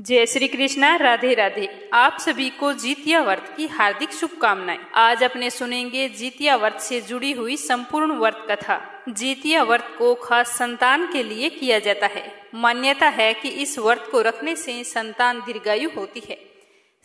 जय श्री कृष्णा, राधे राधे। आप सभी को जितिया व्रत की हार्दिक शुभकामनाएं। आज अपने सुनेंगे जितिया व्रत से जुड़ी हुई संपूर्ण व्रत कथा। जितिया व्रत को खास संतान के लिए किया जाता है। मान्यता है कि इस व्रत को रखने से संतान दीर्घायु होती है,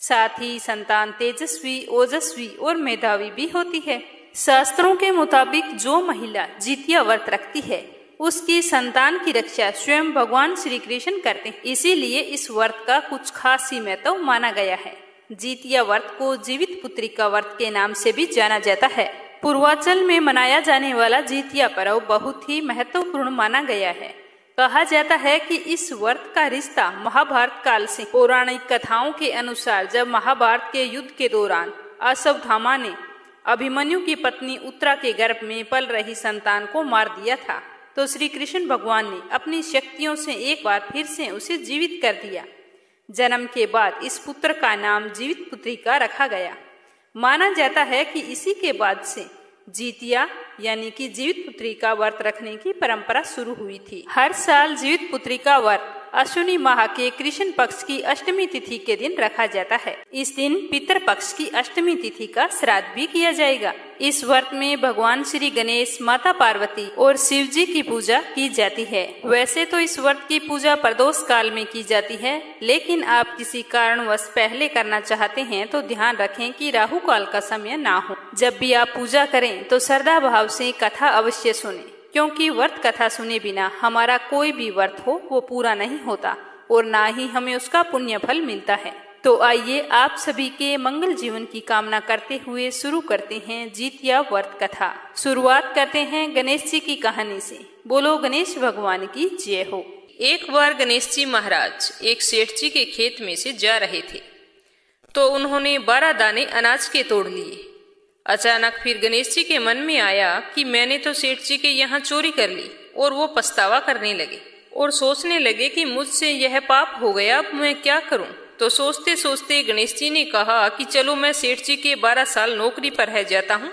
साथ ही संतान तेजस्वी, ओजस्वी और मेधावी भी होती है। शास्त्रों के मुताबिक जो महिला जितिया व्रत रखती है उसकी संतान की रक्षा स्वयं भगवान श्री कृष्ण करते हैं। इसीलिए इस व्रत का कुछ खास ही महत्व माना गया है। जितिया व्रत को जीवित पुत्रिका व्रत के नाम से भी जाना जाता है। पूर्वांचल में मनाया जाने वाला जितिया पर्व बहुत ही महत्वपूर्ण माना गया है। कहा जाता है कि इस व्रत का रिश्ता महाभारत काल से। पौराणिक कथाओं के अनुसार जब महाभारत के युद्ध के दौरान अश्वत्थामा ने अभिमन्यु की पत्नी उत्तरा के गर्भ में पल रही संतान को मार दिया था, तो श्री कृष्ण भगवान ने अपनी शक्तियों से एक बार फिर से उसे जीवित कर दिया। जन्म के बाद इस पुत्र का नाम जीवित पुत्रिका रखा गया। माना जाता है कि इसी के बाद से जितिया यानी कि जीवित पुत्रिका व्रत रखने की परंपरा शुरू हुई थी। हर साल जीवित पुत्रिका व्रत अश्विनी माह के कृष्ण पक्ष की अष्टमी तिथि के दिन रखा जाता है। इस दिन पितर पक्ष की अष्टमी तिथि का श्राद्ध भी किया जाएगा। इस व्रत में भगवान श्री गणेश, माता पार्वती और शिव जी की पूजा की जाती है। वैसे तो इस व्रत की पूजा प्रदोष काल में की जाती है, लेकिन आप किसी कारणवश पहले करना चाहते हैं तो ध्यान रखें कि राहु काल का समय ना हो। जब भी आप पूजा करें तो श्रद्धा भाव से कथा अवश्य सुने, क्योंकि व्रत कथा सुने बिना हमारा कोई भी व्रत हो वो पूरा नहीं होता और ना ही हमें उसका पुण्य फल मिलता है। तो आइए आप सभी के मंगल जीवन की कामना करते हुए शुरू करते हैं जितिया व्रत कथा। शुरुआत करते हैं गणेश जी की कहानी से। बोलो गणेश भगवान की जय हो। एक बार गणेश जी महाराज एक सेठ जी के खेत में से जा रहे थे, तो उन्होंने 12 दाने अनाज के तोड़ लिए। अचानक फिर गणेश जी के मन में आया कि मैंने तो सेठ जी के यहाँ चोरी कर ली, और वो पछतावा करने लगे और सोचने लगे कि मुझसे यह पाप हो गया, अब मैं क्या करूं। तो सोचते सोचते गणेश जी ने कहा कि चलो मैं सेठ जी के 12 साल नौकरी पर रह जाता हूँ,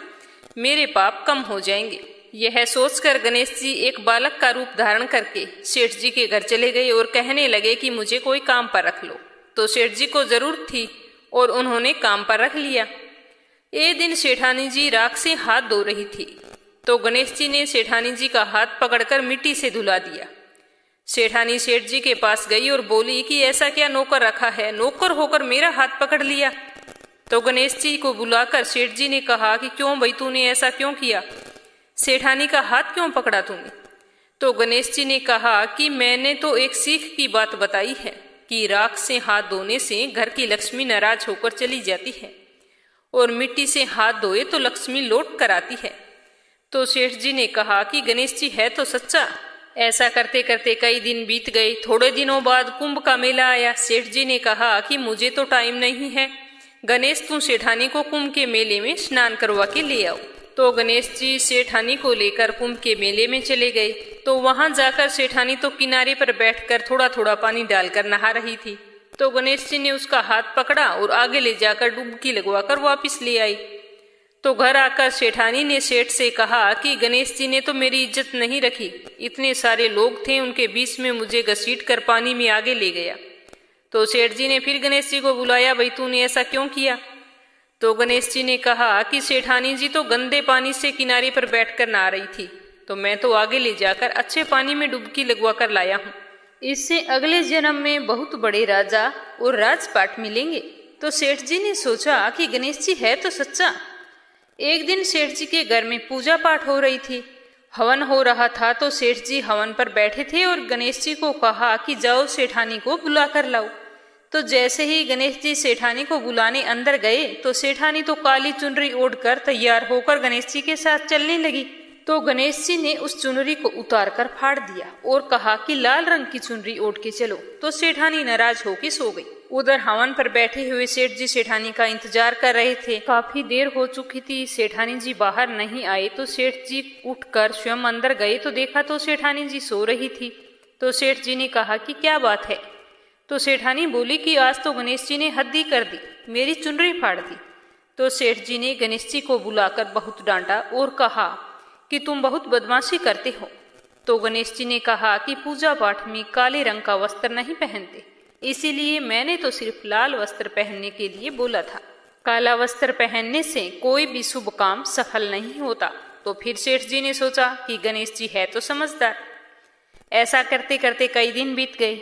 मेरे पाप कम हो जाएंगे। यह सोचकर गणेश जी एक बालक का रूप धारण करके सेठ जी के घर चले गए और कहने लगे कि मुझे कोई काम पर रख लो। तो सेठ जी को जरूरत थी और उन्होंने काम पर रख लिया। एक दिन सेठानी जी राख से हाथ धो रही थी, तो गणेश जी ने सेठानी जी का हाथ पकड़कर मिट्टी से धुला दिया। सेठानी सेठ जी के पास गई और बोली कि ऐसा क्या नौकर रखा है, नौकर होकर मेरा हाथ पकड़ लिया। तो गणेश जी को बुलाकर सेठ जी ने कहा कि क्यों भाई, तूने ऐसा क्यों किया, सेठानी का हाथ क्यों पकड़ा तूने। तो गणेश जी ने कहा कि मैंने तो एक सीख की बात बताई है कि राख से हाथ धोने से घर की लक्ष्मी नाराज होकर चली जाती है और मिट्टी से हाथ धोए तो लक्ष्मी लौट कर आती है। तो सेठ जी ने कहा कि गणेश जी है तो सच्चा। ऐसा करते करते कई दिन बीत गए। थोड़े दिनों बाद कुंभ का मेला आया। सेठ जी ने कहा कि मुझे तो टाइम नहीं है, गणेश तू सेठानी को कुंभ के मेले में स्नान करवा के ले आओ। तो गणेश जी सेठानी को लेकर कुंभ के मेले में चले गए। तो वहां जाकर सेठानी तो किनारे पर बैठकर थोड़ा थोड़ा पानी डालकर नहा रही थी। तो गणेश जी ने उसका हाथ पकड़ा और आगे ले जाकर डुबकी लगवाकर वापस ले आई। तो घर आकर सेठानी ने सेठ से कहा कि गणेश जी ने तो मेरी इज्जत नहीं रखी, इतने सारे लोग थे, उनके बीच में मुझे घसीट कर पानी में आगे ले गया। तो सेठ जी ने फिर गणेश जी को बुलाया, भाई तूने ऐसा क्यों किया। तो गणेश जी ने कहा कि सेठानी जी तो गंदे पानी से किनारे पर बैठकर नहा रही थी, तो मैं तो आगे ले जाकर अच्छे पानी में डुबकी लगवा कर लाया हूँ, इससे अगले जन्म में बहुत बड़े राजा और राजपाट मिलेंगे। तो सेठ जी ने सोचा कि गणेश जी है तो सच्चा। एक दिन सेठ जी के घर में पूजा पाठ हो रही थी, हवन हो रहा था। तो सेठ जी हवन पर बैठे थे और गणेश जी को कहा कि जाओ सेठानी को बुला कर लाओ। तो जैसे ही गणेश जी सेठानी को बुलाने अंदर गए तो सेठानी तो काली चुनरी ओढ़कर तैयार होकर गणेश जी के साथ चलने लगी। तो गणेश जी ने उस चुनरी को उतार कर फाड़ दिया और कहा कि लाल रंग की चुनरी ओढ़ के चलो। तो सेठानी नाराज होकर सो गई। उधर हवन पर बैठे हुए सेठ जी सेठानी का इंतजार कर रहे थे। काफी देर हो चुकी थी, सेठानी जी बाहर नहीं आए। तो सेठ जी उठकर स्वयं अंदर गए तो देखा तो सेठानी जी सो रही थी। तो सेठ जी ने कहा कि क्या बात है। तो सेठानी बोली कि आज तो गणेश जी ने हद ही कर दी, मेरी चुनरी फाड़ दी। तो सेठ जी ने गणेश जी को बुलाकर बहुत डांटा और कहा कि तुम बहुत बदमाशी करते हो। तो गणेश जी ने कहा कि पूजा पाठ में काले रंग का वस्त्र नहीं पहनते, इसीलिए मैंने तो सिर्फ लाल वस्त्र पहनने के लिए बोला था। काला वस्त्र पहनने से कोई भी शुभ काम सफल नहीं होता। तो फिर सेठ जी ने सोचा कि गणेश जी है तो समझदार। ऐसा करते करते कई दिन बीत गए।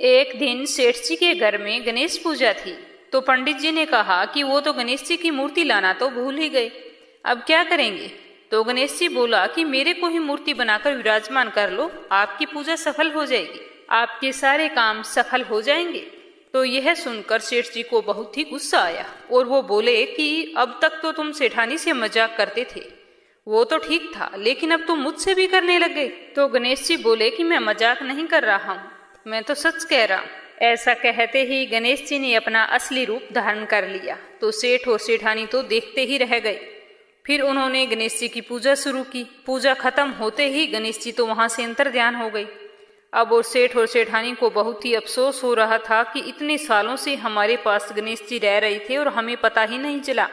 एक दिन सेठ जी के घर में गणेश पूजा थी, तो पंडित जी ने कहा कि वो तो गणेश जी की मूर्ति लाना तो भूल ही गए, अब क्या करेंगे। तो गणेश जी बोला कि मेरे को ही मूर्ति बनाकर विराजमान कर लो, आपकी पूजा सफल हो जाएगी, आपके सारे काम सफल हो जाएंगे। तो यह सुनकर सेठ जी को बहुत ही गुस्सा आया और वो बोले कि अब तक तो तुम सेठानी से मजाक करते थे, वो तो ठीक था, लेकिन अब तुम मुझसे भी करने लग गए। तो गणेश जी बोले कि मैं मजाक नहीं कर रहा हूँ, मैं तो सच कह रहा हूँ। ऐसा कहते ही गणेश जी ने अपना असली रूप धारण कर लिया। तो सेठ और सेठानी तो देखते ही रह गए। फिर उन्होंने गणेश जी की पूजा शुरू की। पूजा खत्म होते ही गणेश जी तो वहां से अंतर्ध्यान हो गई। अब और सेठ और सेठानी को बहुत ही अफसोस हो रहा था कि इतने सालों से हमारे पास गणेश जी रह रहे थे और हमें पता ही नहीं चला,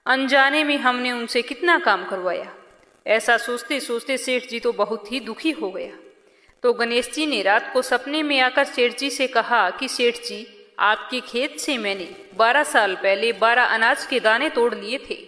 अनजाने में हमने उनसे कितना काम करवाया। ऐसा सोचते सोचते सेठ जी तो बहुत ही दुखी हो गया। तो गणेश जी ने रात को सपने में आकर सेठ जी से कहा कि सेठ जी, आपके खेत से मैंने 12 साल पहले 12 अनाज के दाने तोड़ लिए थे।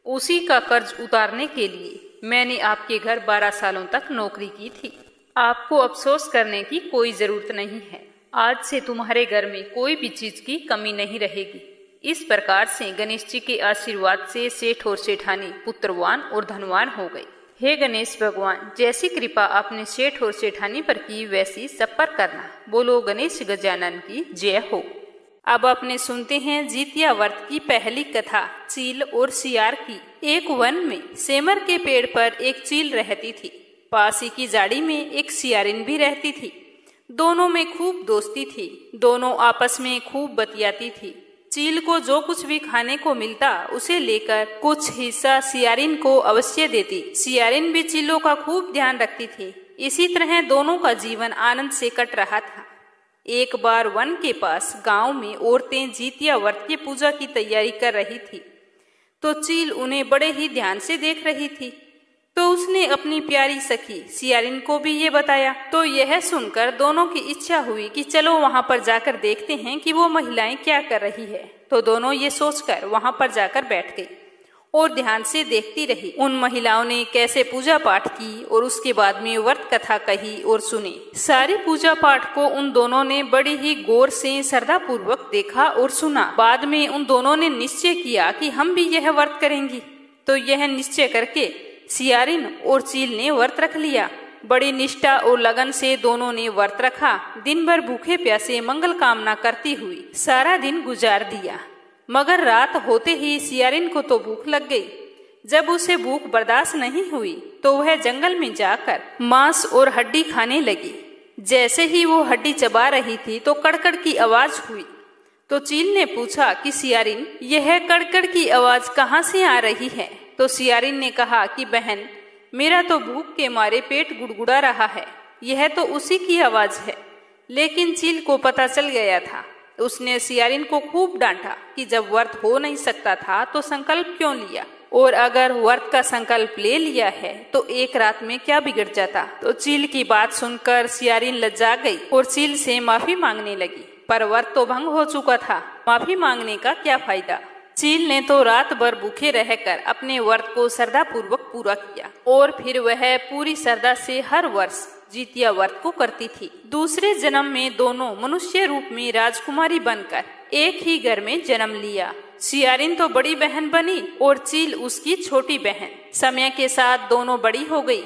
उसी का कर्ज उतारने के लिए मैंने आपके घर 12 सालों तक नौकरी की थी। आपको अफसोस करने की कोई जरूरत नहीं है। आज से तुम्हारे घर में कोई भी चीज की कमी नहीं रहेगी। इस प्रकार से गणेश जी के आशीर्वाद से सेठ और सेठानी पुत्रवान और धनवान हो गए। हे गणेश भगवान, जैसी कृपा आपने सेठ और सेठानी पर की वैसी सब पर करना। बोलो गणेश गजानन की जय हो। अब अपने सुनते हैं जितिया व्रत की पहली कथा, चील और सियार की। एक वन में सेमर के पेड़ पर एक चील रहती थी। पास ही की झाड़ी में एक सियारिन भी रहती थी। दोनों में खूब दोस्ती थी। दोनों आपस में खूब बतियाती थी। चील को जो कुछ भी खाने को मिलता उसे लेकर कुछ हिस्सा सियारिन को अवश्य देती। सियारिन भी चीलों का खूब ध्यान रखती थी। इसी तरह दोनों का जीवन आनंद से कट रहा था। एक बार वन के पास गांव में औरतें जितिया व्रत की पूजा की तैयारी कर रही थी। तो चील उन्हें बड़े ही ध्यान से देख रही थी। तो उसने अपनी प्यारी सखी सियारिन को भी ये बताया। तो यह सुनकर दोनों की इच्छा हुई कि चलो वहां पर जाकर देखते हैं कि वो महिलाएं क्या कर रही है। तो दोनों ये सोचकर वहां पर जाकर बैठ गई और ध्यान से देखती रही उन महिलाओं ने कैसे पूजा पाठ की और उसके बाद में व्रत कथा कही और सुनी। सारी पूजा पाठ को उन दोनों ने बड़ी ही गौर से श्रद्धा पूर्वक देखा और सुना। बाद में उन दोनों ने निश्चय किया कि हम भी यह व्रत करेंगी। तो यह निश्चय करके सियारिन और चील ने व्रत रख लिया। बड़ी निष्ठा और लगन से दोनों ने व्रत रखा। दिन भर भूखे प्यासे मंगल कामना करती हुई सारा दिन गुजार दिया। मगर रात होते ही सियारिन को तो भूख लग गई। जब उसे भूख बर्दाश्त नहीं हुई तो वह जंगल में जाकर मांस और हड्डी खाने लगी। जैसे ही वो हड्डी चबा रही थी तो कड़कड़ की आवाज हुई। तो चील ने पूछा कि सियारिन, यह कड़कड़ की आवाज कहाँ से आ रही है। तो सियारिन ने कहा कि बहन, मेरा तो भूख के मारे पेट गुड़गुड़ा रहा है, यह तो उसी की आवाज है। लेकिन चील को पता चल गया था। उसने सियारिन को खूब डांटा कि जब व्रत हो नहीं सकता था तो संकल्प क्यों लिया, और अगर व्रत का संकल्प ले लिया है तो एक रात में क्या बिगड़ जाता। तो चील की बात सुनकर सियारिन लज्जा गई और चील से माफी मांगने लगी। पर व्रत तो भंग हो चुका था, माफी मांगने का क्या फायदा। चील ने तो रात भर भूखे रहकर अपने व्रत को श्रद्धा पूर्वक पूरा किया और फिर वह पूरी श्रद्धा से हर वर्ष जितिया व्रत को करती थी। दूसरे जन्म में दोनों मनुष्य रूप में राजकुमारी बनकर एक ही घर में जन्म लिया। सियारिन तो बड़ी बहन बनी और चील उसकी छोटी बहन। समय के साथ दोनों बड़ी हो गई।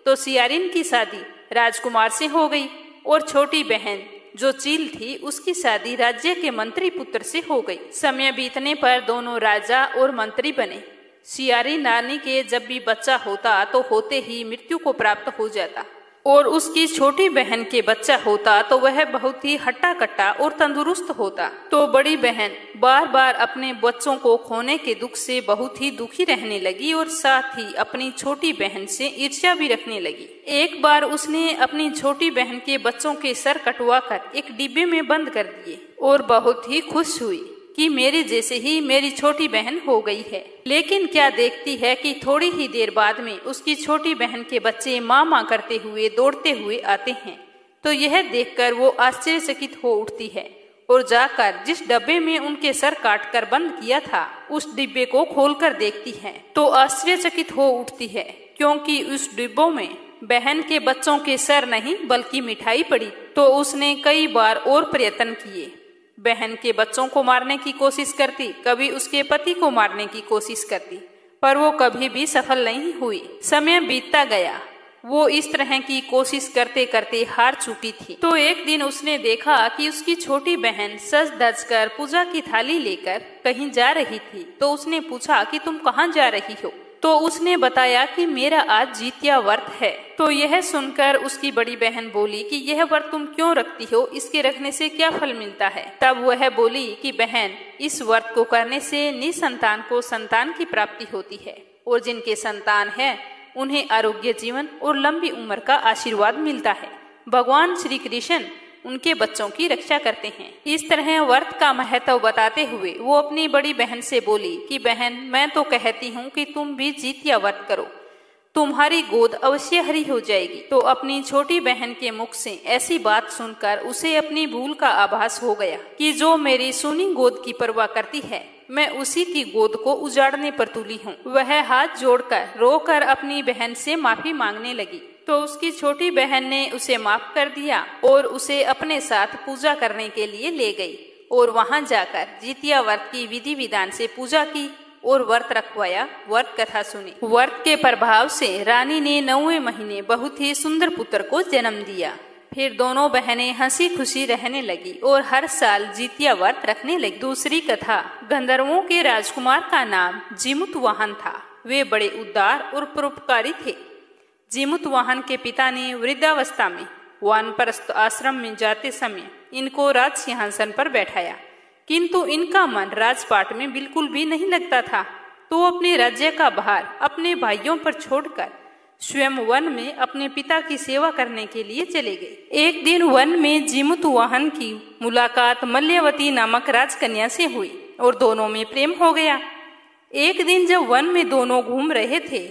तो सियारिन की शादी राजकुमार से हो गई और छोटी बहन जो चील थी उसकी शादी राज्य के मंत्री पुत्र से हो गई। समय बीतने पर दोनों राजा और मंत्री बने। सियारिन रानी के जब भी बच्चा होता तो होते ही मृत्यु को प्राप्त हो जाता और उसकी छोटी बहन के बच्चा होता तो वह बहुत ही हट्टा कट्टा और तंदुरुस्त होता। तो बड़ी बहन बार बार अपने बच्चों को खोने के दुख से बहुत ही दुखी रहने लगी और साथ ही अपनी छोटी बहन से ईर्ष्या भी रखने लगी। एक बार उसने अपनी छोटी बहन के बच्चों के सर कटवाकर एक डिब्बे में बंद कर दिए और बहुत ही खुश हुई कि मेरे जैसे ही मेरी छोटी बहन हो गई है। लेकिन क्या देखती है कि थोड़ी ही देर बाद में उसकी छोटी बहन के बच्चे माँ माँ करते हुए दौड़ते हुए आते हैं। तो यह देखकर वो आश्चर्यचकित हो उठती है और जाकर जिस डब्बे में उनके सर काटकर बंद किया था उस डिब्बे को खोलकर देखती है तो आश्चर्यचकित हो उठती है, क्योंकि उस डिब्बों में बहन के बच्चों के सर नहीं बल्कि मिठाई पड़ी। तो उसने कई बार और प्रयत्न किए, बहन के बच्चों को मारने की कोशिश करती, कभी उसके पति को मारने की कोशिश करती, पर वो कभी भी सफल नहीं हुई। समय बीतता गया, वो इस तरह की कोशिश करते करते हार चुकी थी। तो एक दिन उसने देखा कि उसकी छोटी बहन सज धज कर पूजा की थाली लेकर कहीं जा रही थी। तो उसने पूछा कि तुम कहाँ जा रही हो? तो उसने बताया कि मेरा आज जितिया व्रत है। तो यह सुनकर उसकी बड़ी बहन बोली कि यह व्रत तुम क्यों रखती हो, इसके रखने से क्या फल मिलता है? तब वह बोली कि बहन, इस व्रत को करने से निसंतान को संतान की प्राप्ति होती है और जिनके संतान है उन्हें आरोग्य जीवन और लंबी उम्र का आशीर्वाद मिलता है। भगवान श्री कृष्ण उनके बच्चों की रक्षा करते हैं। इस तरह व्रत का महत्व बताते हुए वो अपनी बड़ी बहन से बोली कि बहन, मैं तो कहती हूँ कि तुम भी जितिया व्रत करो, तुम्हारी गोद अवश्य हरी हो जाएगी। तो अपनी छोटी बहन के मुख से ऐसी बात सुनकर उसे अपनी भूल का आभास हो गया कि जो मेरी सुनी गोद की परवाह करती है, मैं उसी की गोद को उजाड़ने पर तुली हूँ। वह हाथ जोड़कर रोकर अपनी बहन से माफी मांगने लगी। तो उसकी छोटी बहन ने उसे माफ कर दिया और उसे अपने साथ पूजा करने के लिए ले गई और वहां जाकर जितिया व्रत की विधि विधान से पूजा की और व्रत रखवाया, व्रत कथा सुनी। व्रत के प्रभाव से रानी ने 9वें महीने बहुत ही सुंदर पुत्र को जन्म दिया। फिर दोनों बहनें हंसी खुशी रहने लगी और हर साल जितिया व्रत रखने लगी। दूसरी कथा, गंधर्वों के राजकुमार का नाम जीमूतवाहन था। वे बड़े उदार और परोपकारी थे। जीमूतवाहन के पिता ने वृद्धावस्था में वानप्रस्थ आश्रम में जाते समय इनको राज सिंहासन पर बैठाया, किंतु इनका मन राजपाट में बिल्कुल भी नहीं लगता था। तो अपने राज्य का भार अपने भाइयों पर छोड़कर स्वयं वन में अपने पिता की सेवा करने के लिए चले गए। एक दिन वन में जीमूतवाहन की मुलाकात मल्यवती नामक राजकन्या से हुई और दोनों में प्रेम हो गया। एक दिन जब वन में दोनों घूम रहे थे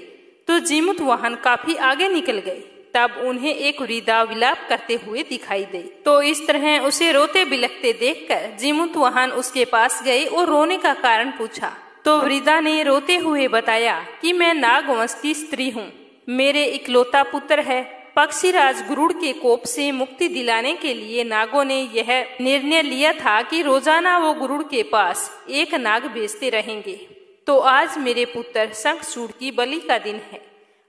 तो जीमूतवाहन काफी आगे निकल गए। तब उन्हें एक वृद्धा विलाप करते हुए दिखाई दी। तो इस तरह उसे रोते बिलखते देखकर जीमूतवाहन उसके पास गए और रोने का कारण पूछा। तो वृद्धा ने रोते हुए बताया कि मैं नागवंशी स्त्री हूँ, मेरे इकलौता पुत्र है। पक्षीराज गरुड़ के कोप से मुक्ति दिलाने के लिए नागों ने यह निर्णय लिया था कि रोजाना वो गरुड़ के पास एक नाग भेजते रहेंगे। तो आज मेरे पुत्र शंखचूड़ की बलि का दिन है।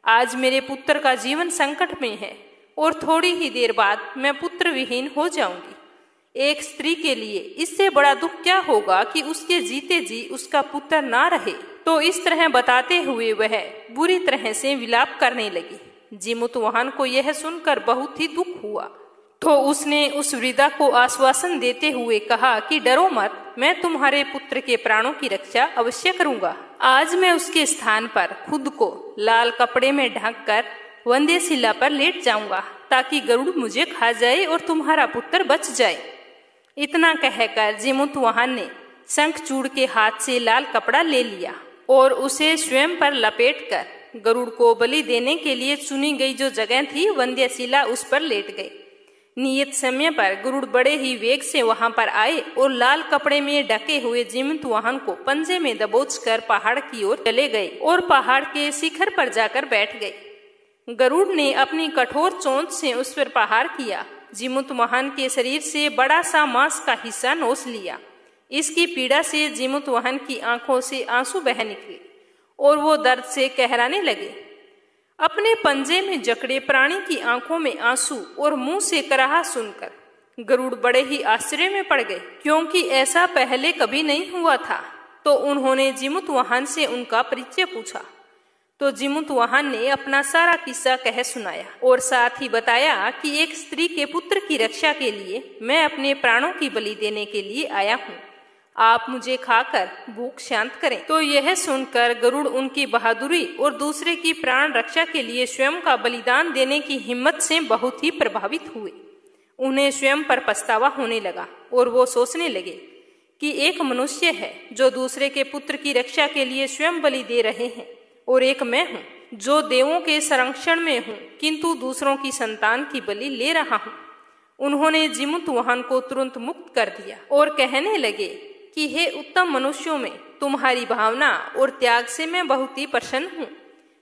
आज मेरे पुत्र का जीवन संकट में है और थोड़ी ही देर बाद मैं पुत्र विहीन हो जाऊंगी। एक स्त्री के लिए इससे बड़ा दुख क्या होगा कि उसके जीते जी उसका पुत्र ना रहे। तो इस तरह बताते हुए वह बुरी तरह से विलाप करने लगी। जीमूतवाहन को यह सुनकर बहुत ही दुख हुआ। तो उसने उस वृद्धा को आश्वासन देते हुए कहा कि डरो मत, मैं तुम्हारे पुत्र के प्राणों की रक्षा अवश्य करूंगा। आज मैं उसके स्थान पर खुद को लाल कपड़े में ढककर वंद्यशिला पर लेट जाऊंगा ताकि गरुड़ मुझे खा जाए और तुम्हारा पुत्र बच जाए। इतना कहकर जीमूतवाहन ने शंखचूड़ के हाथ से लाल कपड़ा ले लिया और उसे स्वयं पर लपेटकर गरुड़ को बलि देने के लिए चुनी गई जो जगह थी वंद्यशिला, उस पर लेट गए। नियत समय पर गरुड़ बड़े ही वेग से वहां पर आए और लाल कपड़े में ढके हुए जीमूतवाहन को पंजे में दबोचकर पहाड़ की ओर चले गए और पहाड़ के शिखर पर जाकर बैठ गए। गरुड़ ने अपनी कठोर चोंच से उस पर प्रहार किया। जीमूतवाहन के शरीर से बड़ा सा मांस का हिस्सा नोच लिया। इसकी पीड़ा से जीमूतवाहन की आंखों से आंसू बह निकले और वो दर्द से कहराने लगे। अपने पंजे में जकड़े प्राणी की आंखों में आंसू और मुंह से कराह सुनकर गरुड़ बड़े ही आश्चर्य में पड़ गए, क्योंकि ऐसा पहले कभी नहीं हुआ था। तो उन्होंने जीमूतवाहन से उनका परिचय पूछा। तो जीमूतवाहन ने अपना सारा किस्सा कह सुनाया और साथ ही बताया कि एक स्त्री के पुत्र की रक्षा के लिए मैं अपने प्राणों की बलि देने के लिए आया हूँ। आप मुझे खाकर भूख शांत करें। तो यह सुनकर गरुड़ उनकी बहादुरी और दूसरे की प्राण रक्षा के लिए स्वयं का बलिदान देने की हिम्मत से बहुत ही प्रभावित हुए। उन्हें स्वयं पर पछतावा होने लगा और वो सोचने लगे कि एक मनुष्य है जो दूसरे के पुत्र की रक्षा के लिए स्वयं बलि दे रहे हैं, और एक मैं हूँ जो देवों के संरक्षण में हूँ किंतु दूसरों की संतान की बलि ले रहा हूँ। उन्होंने जीमूतवाहन को तुरंत मुक्त कर दिया और कहने लगे कि हे उत्तम मनुष्यों में, तुम्हारी भावना और त्याग से मैं बहुत ही प्रसन्न हूँ।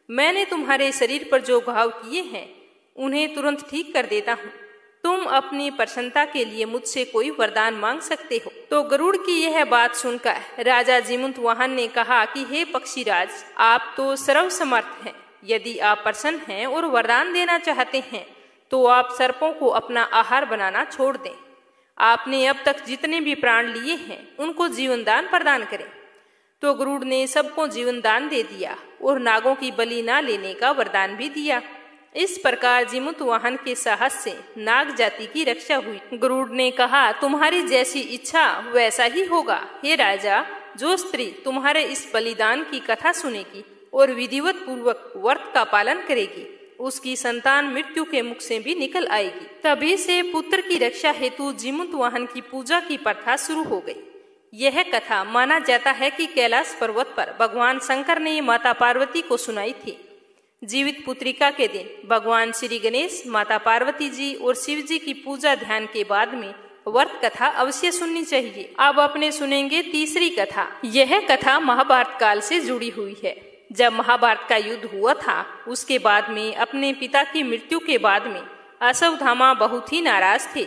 मैंने तुम्हारे शरीर पर जो घाव किए हैं उन्हें तुरंत ठीक कर देता हूँ। तुम अपनी प्रसन्नता के लिए मुझसे कोई वरदान मांग सकते हो। तो गरुड़ की यह बात सुनकर राजा जीमूतवाहन ने कहा कि हे पक्षीराज, आप तो सर्वसमर्थ हैं। यदि आप प्रसन्न हैं और वरदान देना चाहते हैं तो आप सर्पों को अपना आहार बनाना छोड़ दें। आपने अब तक जितने भी प्राण लिए हैं उनको जीवन दान प्रदान करें। तो गरुड़ ने सबको जीवन दान दे दिया और नागों की बलि ना लेने का वरदान भी दिया। इस प्रकार जीमूतवाहन के साहस से नाग जाति की रक्षा हुई। गरुड़ ने कहा, तुम्हारी जैसी इच्छा वैसा ही होगा। हे राजा, जो स्त्री तुम्हारे इस बलिदान की कथा सुनेगी और विधिवत पूर्वक व्रत का पालन करेगी, उसकी संतान मृत्यु के मुख से भी निकल आएगी। तभी से पुत्र की रक्षा हेतु जीमूतवाहन की पूजा की प्रथा शुरू हो गई। यह कथा माना जाता है कि कैलाश पर्वत पर भगवान शंकर ने माता पार्वती को सुनाई थी। जीवित पुत्रिका के दिन भगवान श्री गणेश, माता पार्वती जी और शिव जी की पूजा ध्यान के बाद में व्रत कथा अवश्य सुननी चाहिए। अब अपने सुनेंगे तीसरी कथा। यह कथा महाभारत काल से जुड़ी हुई है। जब महाभारत का युद्ध हुआ था उसके बाद में अपने पिता की मृत्यु के बाद में अश्वत्थामा बहुत ही नाराज थे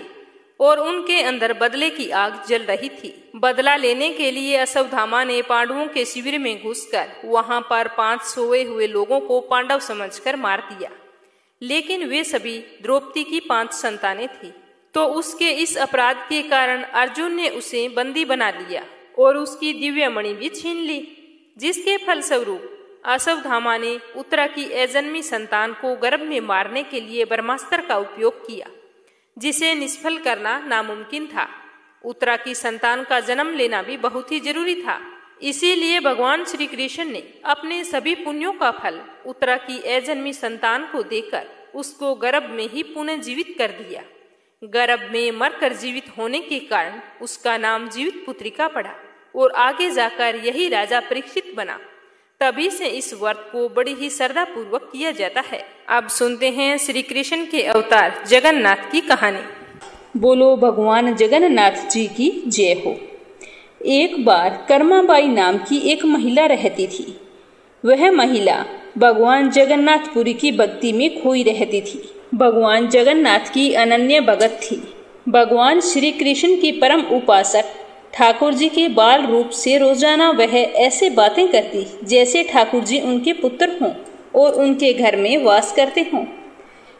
और उनके अंदर बदले की आग जल रही थी। बदला लेने के लिए अश्वत्थामा ने पांडवों के शिविर में घुसकर वहां पर 5 सोए हुए लोगों को पांडव समझकर मार दिया। लेकिन वे सभी द्रौपदी की 5 संतानें थी। तो उसके इस अपराध के कारण अर्जुन ने उसे बंदी बना लिया और उसकी दिव्य मणि भी छीन ली, जिसके फलस्वरूप अश्वत्थामा ने उत्तरा की अजन्मी संतान को गर्भ में मारने के लिए ब्रह्मास्त्र का उपयोग किया, जिसे निष्फल करना नामुमकिन था। उत्तरा की संतान का जन्म लेना भी बहुत ही जरूरी था। इसीलिए भगवान श्री कृष्ण ने अपने सभी पुण्यों का फल उत्तरा की अजन्मी संतान को देकर उसको गर्भ में ही पुनः जीवित कर दिया। गर्भ में मरकर जीवित होने के कारण उसका नाम जीवित पुत्रिका पड़ा और आगे जाकर यही राजा परीक्षित बना। तभी से इस व्रत को बड़ी ही श्रद्धा पूर्वक किया जाता है। अब सुनते हैं श्री कृष्ण के अवतार जगन्नाथ की कहानी। बोलो भगवान जगन्नाथ जी की जय हो। एक बार कर्माबाई नाम की एक महिला रहती थी। वह महिला भगवान जगन्नाथपुरी की भक्ति में खोई रहती थी। भगवान जगन्नाथ की अनन्य भगत थी। भगवान श्री कृष्ण की परम उपासक ठाकुर जी के बाल रूप से रोजाना वह ऐसे बातें करती जैसे ठाकुर जी उनके पुत्र हों और उनके घर में वास करते हों।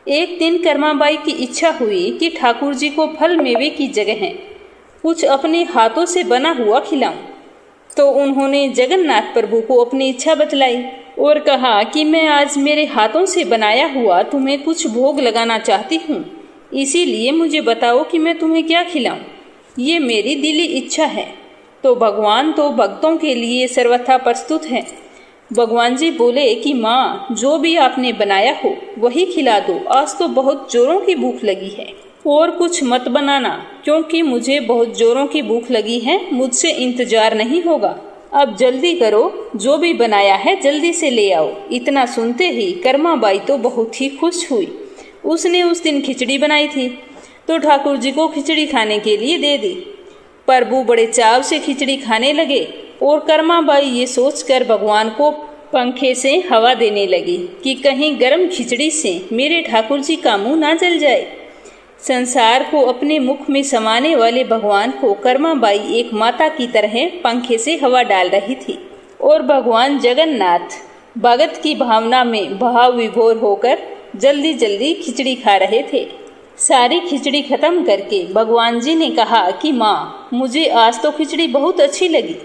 एक दिन कर्माबाई की इच्छा हुई कि ठाकुर जी को फल मेवे की जगह कुछ अपने हाथों से बना हुआ खिलाऊं। तो उन्होंने जगन्नाथ प्रभु को अपनी इच्छा बतलाई और कहा कि मैं आज मेरे हाथों से बनाया हुआ तुम्हें कुछ भोग लगाना चाहती हूँ, इसीलिए मुझे बताओ कि मैं तुम्हें क्या खिलाऊं। ये मेरी दिली इच्छा है। तो भगवान तो भक्तों के लिए सर्वथा प्रस्तुत है। भगवान जी बोले कि माँ, जो भी आपने बनाया हो वही खिला दो। आज तो बहुत जोरों की भूख लगी है और कुछ मत बनाना, क्योंकि मुझे बहुत जोरों की भूख लगी है, मुझसे इंतजार नहीं होगा। अब जल्दी करो, जो भी बनाया है जल्दी से ले आओ। इतना सुनते ही कर्माबाई तो बहुत ही खुश हुई। उसने उस दिन खिचड़ी बनाई थी तो ठाकुर जी को खिचड़ी खाने के लिए दे दी। प्रभु बड़े चाव से खिचड़ी खाने लगे और कर्माबाई ये सोचकर भगवान को पंखे से हवा देने लगी कि कहीं गर्म खिचड़ी से मेरे ठाकुर जी का मुंह ना जल जाए। संसार को अपने मुख में समाने वाले भगवान को कर्माबाई एक माता की तरह पंखे से हवा डाल रही थी और भगवान जगन्नाथ भगत की भावना में भाव विभोर होकर जल्दी जल्दी खिचड़ी खा रहे थे। सारी खिचड़ी खत्म करके भगवान जी ने कहा कि माँ, मुझे आज तो खिचड़ी बहुत अच्छी लगी।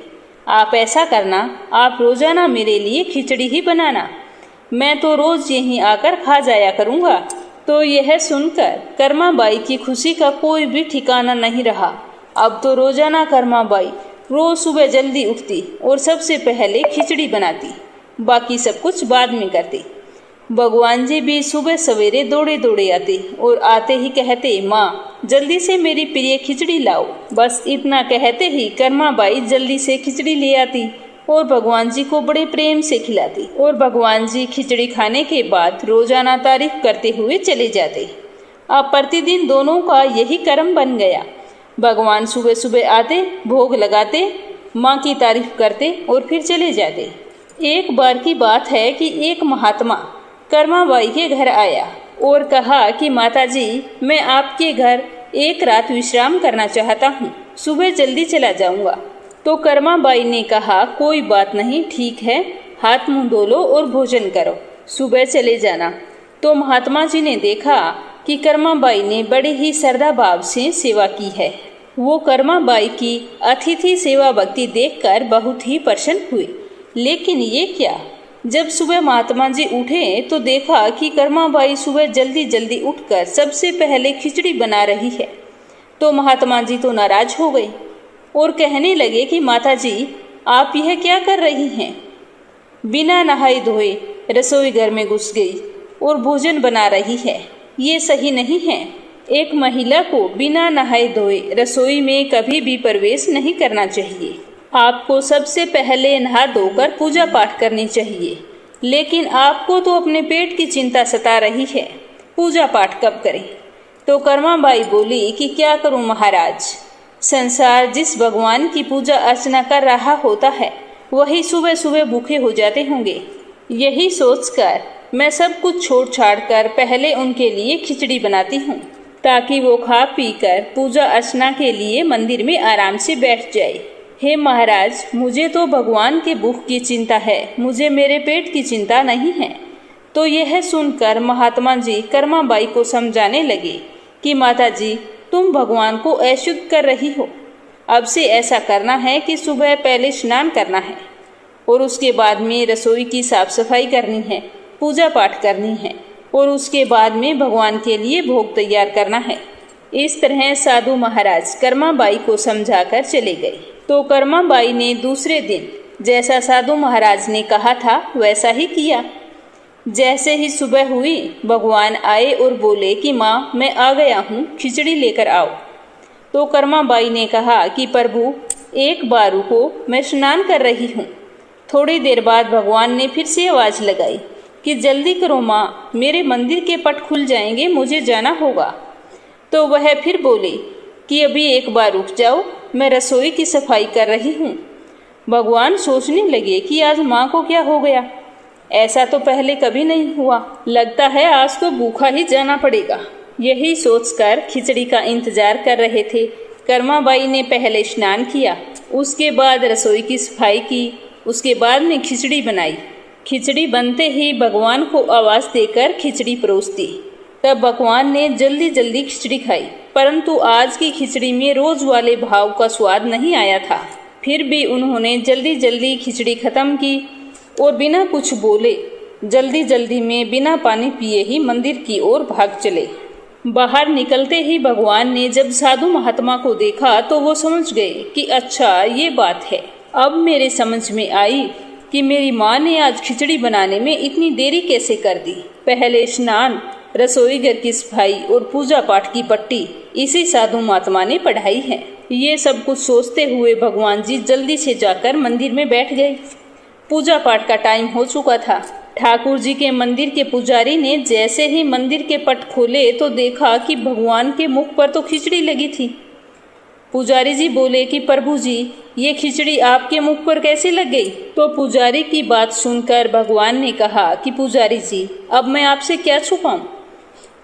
आप ऐसा करना, आप रोजाना मेरे लिए खिचड़ी ही बनाना, मैं तो रोज यहीं आकर खा जाया करूँगा। तो यह सुनकर कर्माबाई की खुशी का कोई भी ठिकाना नहीं रहा। अब तो रोजाना कर्माबाई रोज सुबह जल्दी उठती और सबसे पहले खिचड़ी बनाती, बाकी सब कुछ बाद में करती। भगवान जी भी सुबह सवेरे दौड़े दौड़े आते और आते ही कहते, माँ, जल्दी से मेरी प्रिय खिचड़ी लाओ। बस इतना कहते ही कर्माबाई जल्दी से खिचड़ी ले आती और भगवान जी को बड़े प्रेम से खिलाती और भगवान जी खिचड़ी खाने के बाद रोजाना तारीफ करते हुए चले जाते। अब प्रतिदिन दोनों का यही कर्म बन गया। भगवान सुबह सुबह आते, भोग लगाते, माँ की तारीफ करते और फिर चले जाते। एक बार की बात है कि एक महात्मा कर्माबाई के घर आया और कहा कि माताजी, मैं आपके घर एक रात विश्राम करना चाहता हूँ, सुबह जल्दी चला जाऊंगा। तो कर्माबाई ने कहा, कोई बात नहीं, ठीक है, हाथ मुंह धो लो और भोजन करो, सुबह चले जाना। तो महात्मा जी ने देखा कि कर्माबाई ने बड़े ही श्रद्धा भाव से सेवा की है। वो कर्माबाई की अतिथि सेवा भक्ति देखकर बहुत ही प्रसन्न हुए। लेकिन ये क्या, जब सुबह महात्मा जी उठे तो देखा कि कर्माबाई सुबह जल्दी जल्दी उठकर सबसे पहले खिचड़ी बना रही है। तो महात्मा जी तो नाराज हो गए और कहने लगे कि माताजी, आप यह क्या कर रही हैं? बिना नहाए धोए रसोई घर में घुस गई और भोजन बना रही है, ये सही नहीं है। एक महिला को बिना नहाए धोए रसोई में कभी भी प्रवेश नहीं करना चाहिए। आपको सबसे पहले नहा धोकर पूजा पाठ करनी चाहिए। लेकिन आपको तो अपने पेट की चिंता सता रही है, पूजा पाठ कब करें? तो कर्माबाई बोली कि क्या करूं महाराज, संसार जिस भगवान की पूजा अर्चना कर रहा होता है वही सुबह सुबह भूखे हो जाते होंगे। यही सोचकर मैं सब कुछ छोड़ छाड़ कर पहले उनके लिए खिचड़ी बनाती हूँ, ताकि वो खा पी कर पूजा अर्चना के लिए मंदिर में आराम से बैठ जाए। हे महाराज, मुझे तो भगवान के भूख की चिंता है, मुझे मेरे पेट की चिंता नहीं है। तो यह सुनकर महात्मा जी कर्माबाई को समझाने लगे कि माताजी, तुम भगवान को अशुद्ध कर रही हो। अब से ऐसा करना है कि सुबह पहले स्नान करना है और उसके बाद में रसोई की साफ सफाई करनी है, पूजा पाठ करनी है और उसके बाद में भगवान के लिए भोग तैयार करना है। इस तरह साधु महाराज कर्माबाई को समझाकर चले गए। तो कर्माबाई ने दूसरे दिन जैसा साधु महाराज ने कहा था वैसा ही किया। जैसे ही सुबह हुई, भगवान आए और बोले कि माँ, मैं आ गया हूँ, खिचड़ी लेकर आओ। तो कर्माबाई ने कहा कि प्रभु, एक बार रुको, मैं स्नान कर रही हूँ। थोड़ी देर बाद भगवान ने फिर से आवाज लगाई कि जल्दी करो माँ, मेरे मंदिर के पट खुल जाएंगे, मुझे जाना होगा। तो वह फिर बोले कि अभी एक बार रुक जाओ, मैं रसोई की सफाई कर रही हूँ। भगवान सोचने लगे कि आज माँ को क्या हो गया, ऐसा तो पहले कभी नहीं हुआ, लगता है आज तो भूखा ही जाना पड़ेगा। यही सोचकर खिचड़ी का इंतजार कर रहे थे। कर्माबाई ने पहले स्नान किया, उसके बाद रसोई की सफाई की, उसके बाद में खिचड़ी बनाई। खिचड़ी बनते ही भगवान को आवाज देकर खिचड़ी परोस दी। तब भगवान ने जल्दी जल्दी खिचड़ी खाई, परंतु आज की खिचड़ी में रोज वाले भाव का स्वाद नहीं आया था। फिर भी उन्होंने जल्दी जल्दी खिचड़ी खत्म की और बिना कुछ बोले जल्दी जल्दी में बिना पानी पिए ही मंदिर की ओर भाग चले। बाहर निकलते ही भगवान ने जब साधु महात्मा को देखा तो वो समझ गए कि अच्छा ये बात है। अब मेरे समझ में आई कि मेरी माँ ने आज खिचड़ी बनाने में इतनी देरी कैसे कर दी। पहले स्नान, रसोई घर की सफाई और पूजा पाठ की पट्टी इसी साधु महात्मा ने पढ़ाई है। ये सब कुछ सोचते हुए भगवान जी जल्दी से जाकर मंदिर में बैठ गए। पूजा पाठ का टाइम हो चुका था। ठाकुर जी के मंदिर के पुजारी ने जैसे ही मंदिर के पट खोले तो देखा कि भगवान के मुख पर तो खिचड़ी लगी थी। पुजारी जी बोले कि प्रभु जी, ये खिचड़ी आपके मुख पर कैसे लग गई? तो पुजारी की बात सुनकर भगवान ने कहा कि पुजारी जी, अब मैं आपसे क्या छुपाऊं?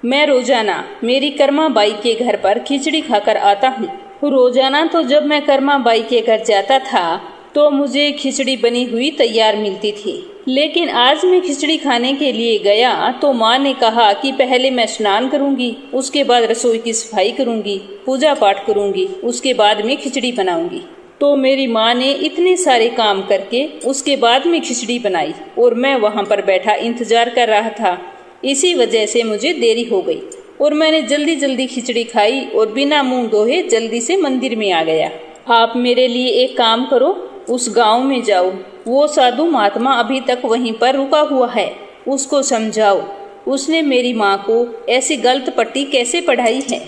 मैं रोजाना मेरी कर्माबाई के घर पर खिचड़ी खाकर आता हूँ। रोजाना तो जब मैं कर्माबाई के घर जाता था तो मुझे खिचड़ी बनी हुई तैयार मिलती थी, लेकिन आज मैं खिचड़ी खाने के लिए गया तो माँ ने कहा कि पहले मैं स्नान करूंगी, उसके बाद रसोई की सफाई करूंगी, पूजा पाठ करूंगी, उसके बाद में खिचड़ी बनाऊंगी। तो मेरी माँ ने इतने सारे काम करके उसके बाद में खिचड़ी बनाई और मैं वहाँ पर बैठा इंतजार कर रहा था। इसी वजह से मुझे देरी हो गई और मैंने जल्दी जल्दी खिचड़ी खाई और बिना मुंह धोए जल्दी से मंदिर में आ गया। आप मेरे लिए एक काम करो, उस गांव में जाओ, वो साधु महात्मा अभी तक वहीं पर रुका हुआ है, उसको समझाओ उसने मेरी माँ को ऐसी गलत पट्टी कैसे पढ़ाई है।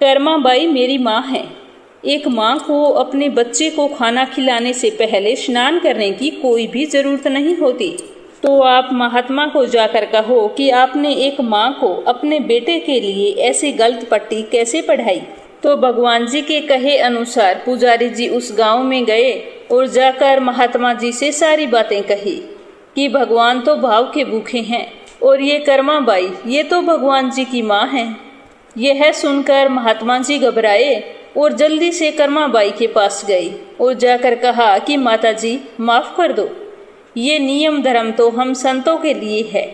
कर्माबाई मेरी माँ है। एक माँ को अपने बच्चे को खाना खिलाने से पहले स्नान करने की कोई भी जरूरत नहीं होती। तो आप महात्मा को जाकर कहो कि आपने एक माँ को अपने बेटे के लिए ऐसी गलत पट्टी कैसे पढ़ाई। तो भगवान जी के कहे अनुसार पुजारी जी उस गांव में गए और जाकर महात्मा जी से सारी बातें कही कि भगवान तो भाव के भूखे हैं और ये कर्मा बाई ये तो भगवान जी की माँ है। यह सुनकर महात्मा जी घबराए और जल्दी से कर्मा बाई के पास गए और जाकर कहा कि माता जी माफ कर दो, ये नियम धर्म तो हम संतों के लिए है।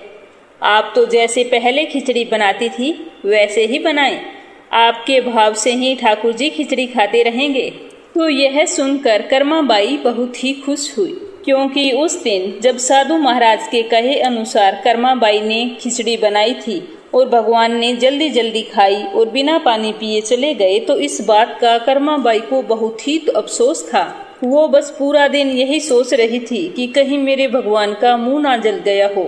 आप तो जैसे पहले खिचड़ी बनाती थी वैसे ही बनाएं, आपके भाव से ही ठाकुर जी खिचड़ी खाते रहेंगे। तो यह सुनकर कर्मा बाई बहुत ही खुश हुई, क्योंकि उस दिन जब साधु महाराज के कहे अनुसार कर्मा बाई ने खिचड़ी बनाई थी और भगवान ने जल्दी जल्दी खाई और बिना पानी पिए चले गए, तो इस बात का कर्मा बाई को बहुत ही अफसोस था। वो बस पूरा दिन यही सोच रही थी कि कहीं मेरे भगवान का मुंह ना जल गया हो,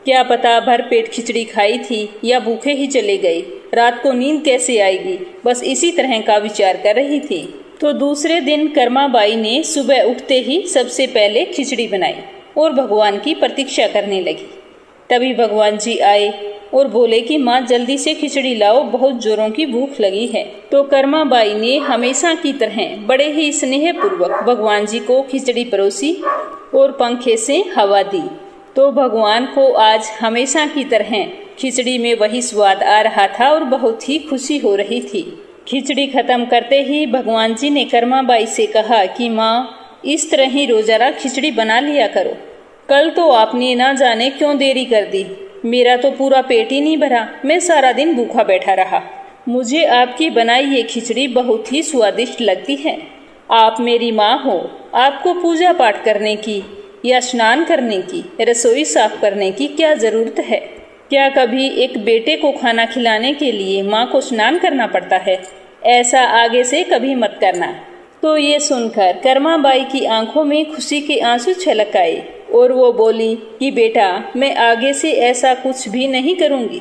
क्या पता भर पेट खिचड़ी खाई थी या भूखे ही चले गए, रात को नींद कैसे आएगी, बस इसी तरह का विचार कर रही थी। तो दूसरे दिन कर्मा बाई ने सुबह उठते ही सबसे पहले खिचड़ी बनाई और भगवान की प्रतीक्षा करने लगी। तभी भगवान जी आए और बोले कि माँ जल्दी से खिचड़ी लाओ, बहुत जोरों की भूख लगी है। तो कर्मा बाई ने हमेशा की तरह बड़े ही स्नेह पूर्वक भगवान जी को खिचड़ी परोसी और पंखे से हवा दी। तो भगवान को आज हमेशा की तरह खिचड़ी में वही स्वाद आ रहा था और बहुत ही खुशी हो रही थी। खिचड़ी खत्म करते ही भगवान जी ने कर्मा बाई से कहा कि माँ इस तरह ही रोजाना खिचड़ी बना लिया करो, कल तो आपने ना जाने क्यों देरी कर दी, मेरा तो पूरा पेट ही नहीं भरा, मैं सारा दिन भूखा बैठा रहा। मुझे आपकी बनाई ये खिचड़ी बहुत ही स्वादिष्ट लगती है। आप मेरी माँ हो, आपको पूजा पाठ करने की या स्नान करने की, रसोई साफ करने की क्या जरूरत है? क्या कभी एक बेटे को खाना खिलाने के लिए माँ को स्नान करना पड़ता है? ऐसा आगे से कभी मत करना। तो ये सुनकर कर्मा बाई की आंखों में खुशी के आंसू छलक आए और वो बोली कि बेटा मैं आगे से ऐसा कुछ भी नहीं करूँगी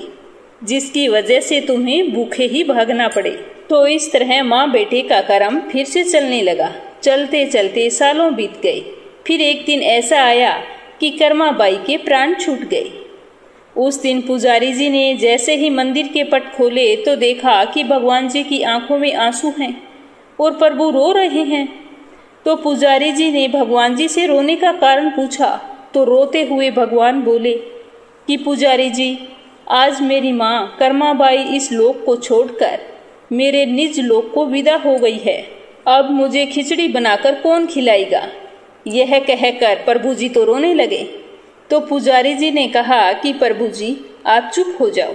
जिसकी वजह से तुम्हें भूखे ही भागना पड़े। तो इस तरह माँ बेटे का कर्म फिर से चलने लगा। चलते चलते सालों बीत गए। फिर एक दिन ऐसा आया कि कर्मा बाई के प्राण छूट गए। उस दिन पुजारी जी ने जैसे ही मंदिर के पट खोले तो देखा कि भगवान जी की आंखों में आंसू हैं और प्रभु रो रहे हैं। तो पुजारी जी ने भगवान जी से रोने का कारण पूछा तो रोते हुए भगवान बोले कि पुजारी जी आज मेरी माँ कर्मा बाई इस लोक को छोड़कर मेरे निज लोक को विदा हो गई है, अब मुझे खिचड़ी बनाकर कौन खिलाएगा? यह कहकर प्रभु जी तो रोने लगे। तो पुजारी जी ने कहा कि प्रभु जी आप चुप हो जाओ,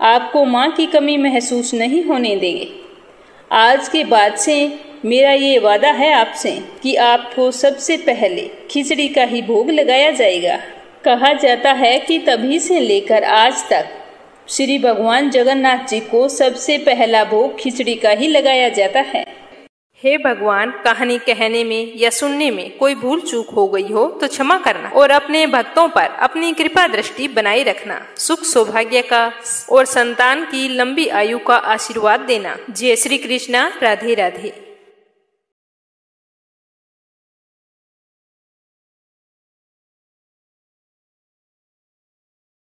आपको माँ की कमी महसूस नहीं होने देंगे। आज के बाद से मेरा ये वादा है आपसे कि आपको सबसे पहले खिचड़ी का ही भोग लगाया जाएगा। कहा जाता है कि तभी से लेकर आज तक श्री भगवान जगन्नाथ जी को सबसे पहला भोग खिचड़ी का ही लगाया जाता है। हे भगवान, कहानी कहने में या सुनने में कोई भूल चूक हो गई हो तो क्षमा करना और अपने भक्तों पर अपनी कृपा दृष्टि बनाए रखना। सुख सौभाग्य का और संतान की लंबी आयु का आशीर्वाद देना। जय श्री कृष्णा। राधे राधे।